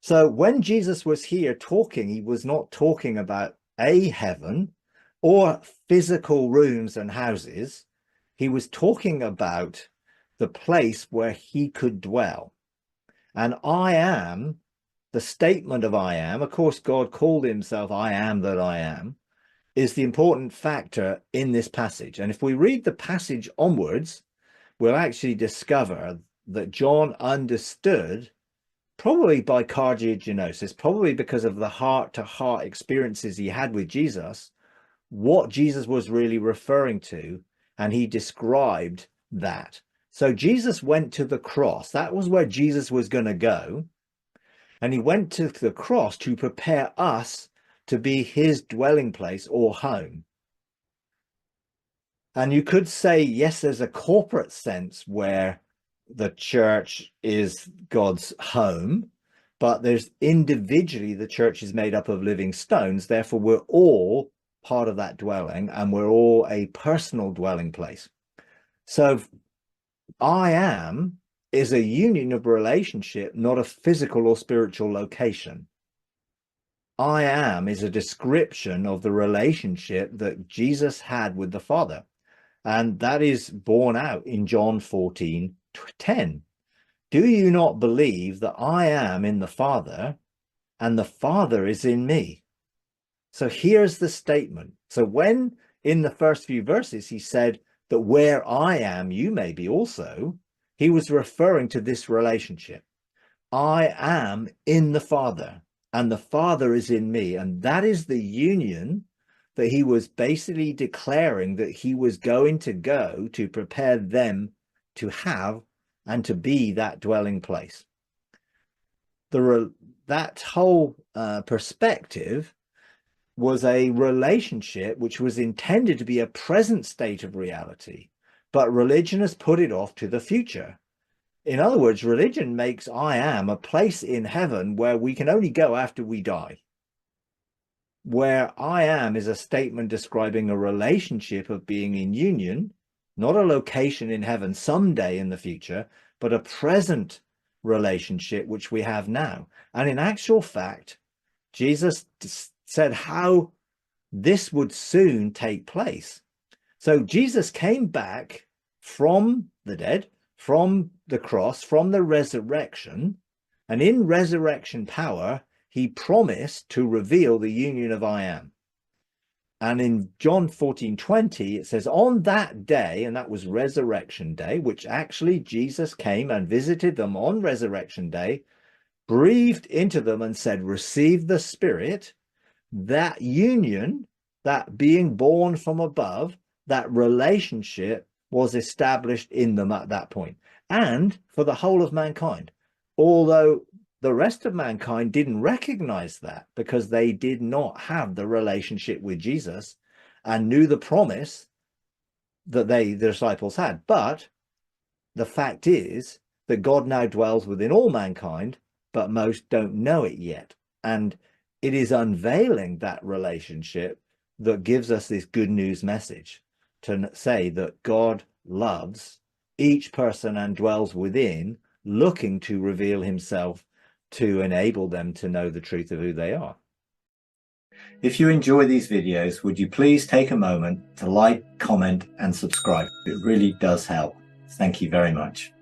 So when Jesus was here talking, he was not talking about a heaven or physical rooms and houses. He was talking about the place where he could dwell. And I am, the statement of I am, of course, God called himself I am that I am, is the important factor in this passage. And if we read the passage onwards, we'll actually discover that John understood, probably by cardiogenosis, probably because of the heart-to-heart experiences he had with Jesus, what Jesus was really referring to, and he described that. So Jesus went to the cross. That was where Jesus was going to go. And he went to the cross to prepare us to be his dwelling place or home. And you could say, yes, there's a corporate sense where the church is God's home, but there's individually, the church is made up of living stones. Therefore, we're all part of that dwelling, and we're all a personal dwelling place. So I am is a union of relationship, not a physical or spiritual location. I am is a description of the relationship that Jesus had with the Father. And that is borne out in John 14:10. Do you not believe that I am in the Father and the Father is in me? So here's the statement. So when in the first few verses, he said that where I am, you may be also, he was referring to this relationship. I am in the Father and the Father is in me. And that is the union that he was basically declaring that he was going to go to prepare them to have and to be that dwelling place. That whole perspective was a relationship which was intended to be a present state of reality, but religion has put it off to the future. In other words, religion makes I am a place in heaven where we can only go after we die. Where I am is a statement describing a relationship of being in union, not a location in heaven someday in the future, but a present relationship which we have now. And in actual fact, Jesus said how this would soon take place. So Jesus came back from the dead, from the cross, from the resurrection, and in resurrection power, he promised to reveal the union of I am. And in John 14:20, it says, on that day, and that was resurrection day, which actually Jesus came and visited them on resurrection day, breathed into them and said, receive the Spirit. That union, that being born from above, that relationship was established in them at that point, and for the whole of mankind. Although the rest of mankind didn't recognize that because they did not have the relationship with Jesus and knew the promise that the disciples had. But the fact is that God now dwells within all mankind, but most don't know it yet. And it is unveiling that relationship that gives us this good news message to say that God loves each person and dwells within, looking to reveal himself to enable them to know the truth of who they are. If you enjoy these videos, would you please take a moment to like, comment, and subscribe? It really does help. Thank you very much.